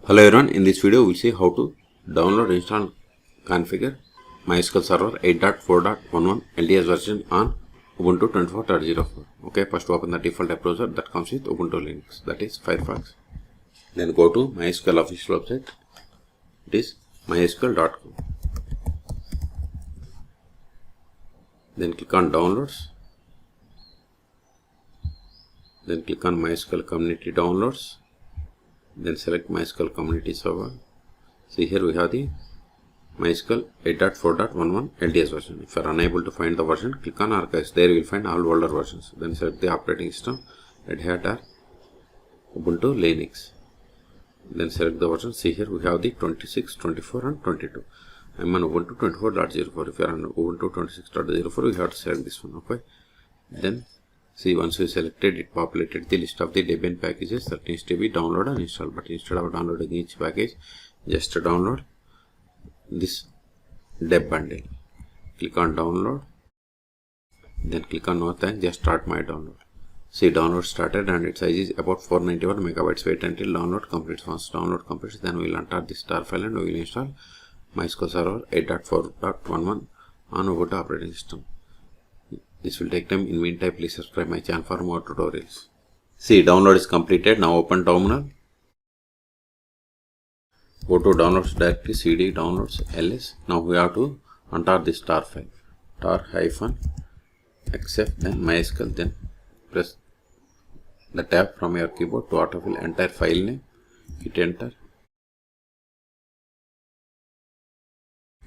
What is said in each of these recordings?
Hello everyone, in this video we will see how to download, install, configure MySQL Server 8.4.11 LTS version on Ubuntu 24.04. Okay, first open the default web browser that comes with Ubuntu Linux, that is Firefox. Then go to MySQL official website, it is mysql.com. Then click on downloads. Then click on MySQL community downloads. Then select MySQL community server. See, here we have the MySQL 8.4.11 LTS version. If you are unable to find the version, click on archives. There you will find all older versions. Then select the operating system, Red Hat or Ubuntu Linux. Then select the version. See, here we have the 26, 24 and 22. I am on Ubuntu 24.04. If you are on Ubuntu 26.04, you have to select this one. Okay. Then see, once you selected, it populated the list of the Debian packages that needs to be downloaded and installed. But instead of downloading each package, just download this deb bundle. Click on download. Then click on no thanks, just start my download. See, download started and its size is about 491 megabytes. Wait until download completes. Once download completes, then we will enter the star file and we will install MySQL Server 8.4.11 on Ubuntu operating system. This will take time. In meantime, please subscribe my channel for more tutorials. See, download is completed. Now open terminal. Go to downloads directory, cd downloads ls. Now we have to enter the star file. tar-xf, then MySQL, then press the tab from your keyboard to autofill entire file name. Hit enter.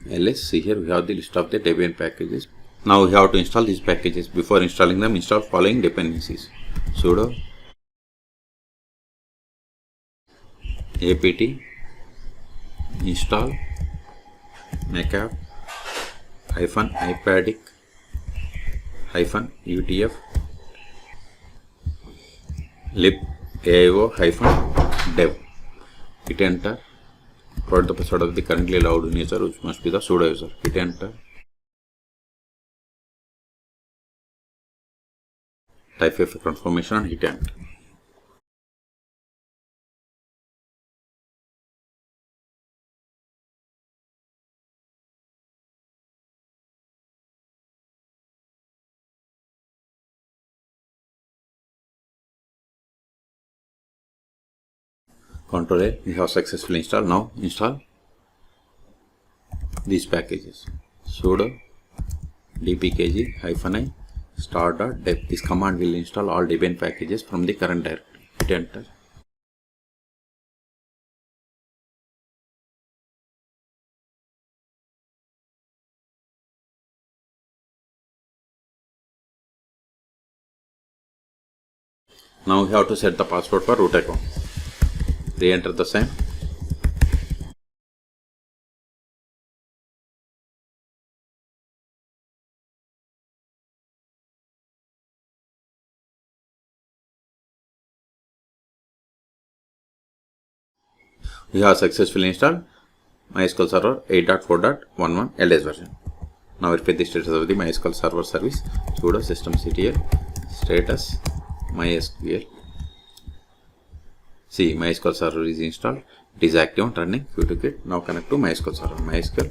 ls. See, here we have the list of the Debian packages. Now we have to install these packages. Before installing them, install following dependencies: sudo apt install macapp -ipadic -utf libaio-dev. Hit enter. Provide the password of the currently logged in user, which must be the sudo user. Hit enter. Type of confirmation and hit enter. Ctrl A, we have successfully installed. Now install these packages: sudo dpkg-i star.deb. This command will install all Debian packages from the current directory. Hit enter. Now we have to set the password for root account. Re-enter the same. We have successfully installed MySQL Server 8.4.11 LTS version. Now verify the status of the MySQL Server service. Sudo systemctl status MySQL. See, MySQL Server is installed. It is active and running. Qt. Now connect to MySQL Server. MySQL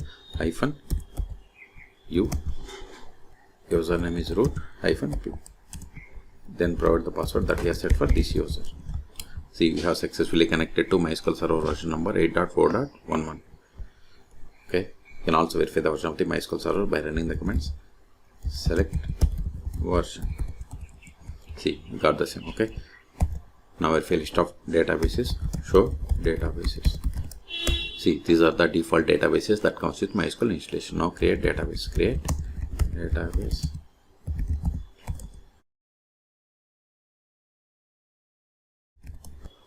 -u. Username is root -p. Then provide the password that we have set for this user. See, we have successfully connected to MySQL Server version number 8.4.11. Okay. You can also verify the version of the MySQL Server by running the commands. Select version. See, we got the same. Okay. Now verify list of databases. Show databases. See, these are the default databases that comes with MySQL installation. Now create database. Create database.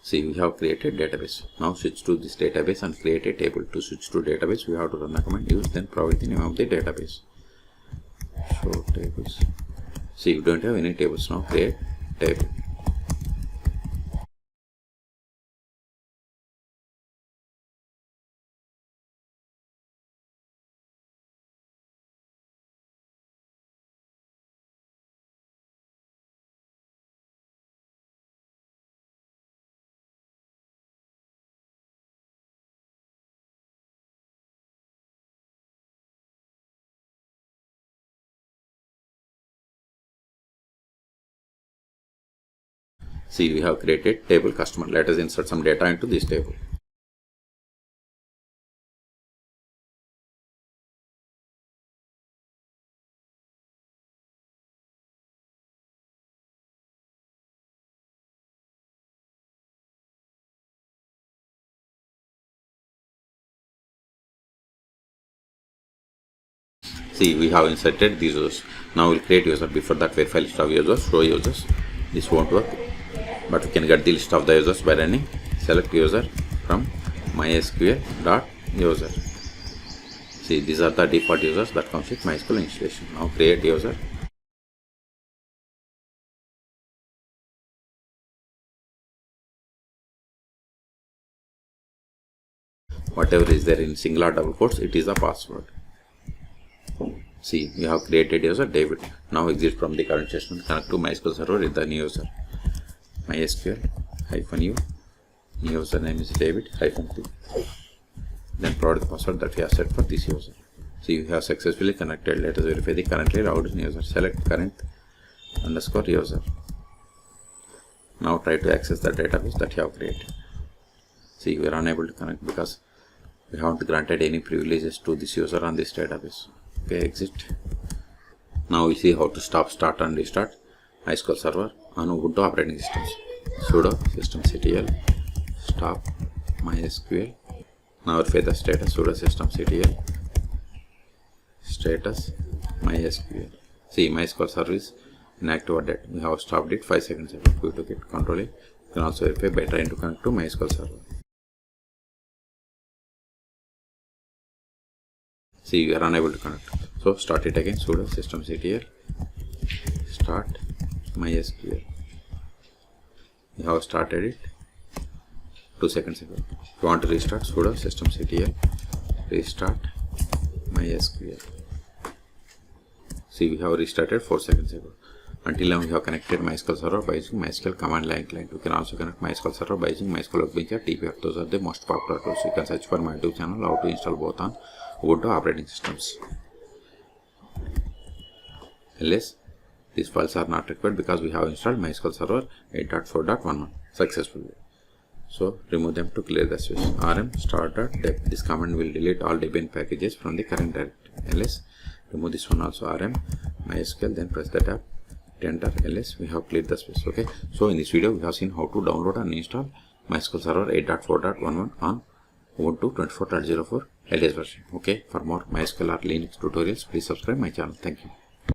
See, we have created database. Now switch to this database and create a table. To switch to database, we have to run the command use, then provide the name of the database. Show tables. See, you don't have any tables now. Create table. See, we have created table customer. Let us insert some data into this table. See, we have inserted these users. Now we'll create user. Before that, verify list of users, show users. This won't work, but we can get the list of the users by running select user from mysql.user. See, these are the default users that comes with MySQL installation. Now create user. Whatever is there in single or double quotes, it is the password. See, we have created user David. Now exit from the current session, connect to MySQL server with the new user. MySQL-u, new username is David-2. Then provide the password that we have set for this user. See, we have successfully connected. Let us verify the currently logged in user. Select current_user. Now try to access the database that you have created. See, we are unable to connect because we haven't granted any privileges to this user on this database. Okay, exit. Now we see how to stop, start and restart MySQL server on Ubuntu operating systems. Sudo systemctl stop MySQL. Now verify the status. Sudo systemctl status MySQL. See, MySQL service inactive or dead. We have stopped it 5 seconds ago. We took it, control it. You can also verify by trying to connect to MySQL server. See, we are unable to connect. So start it again. Sudo systemctl start MySQL. We have started it 2 seconds ago. If you want to restart, sudo systemctl restart MySQL. See, we have restarted 4 seconds ago. Until now, we have connected MySQL server by using MySQL command line client. You can also connect MySQL server by using MySQL Workbench or TPR. Those are the most popular tools. You can search for my YouTube channel how to install both on Ubuntu operating systems. Unless these files are not required because we have installed MySQL Server 8.4.11 successfully. So remove them to clear the space. rm start.deb. This command will delete all Debian packages from the current directory. Ls remove this one also. Rm MySQL, then press the tab. Enter. Ls we have cleared the space. Okay. So in this video we have seen how to download and install MySQL Server 8.4.11 on Ubuntu 24.04 LTS version. Okay. For more MySQL or Linux tutorials, please subscribe my channel. Thank you.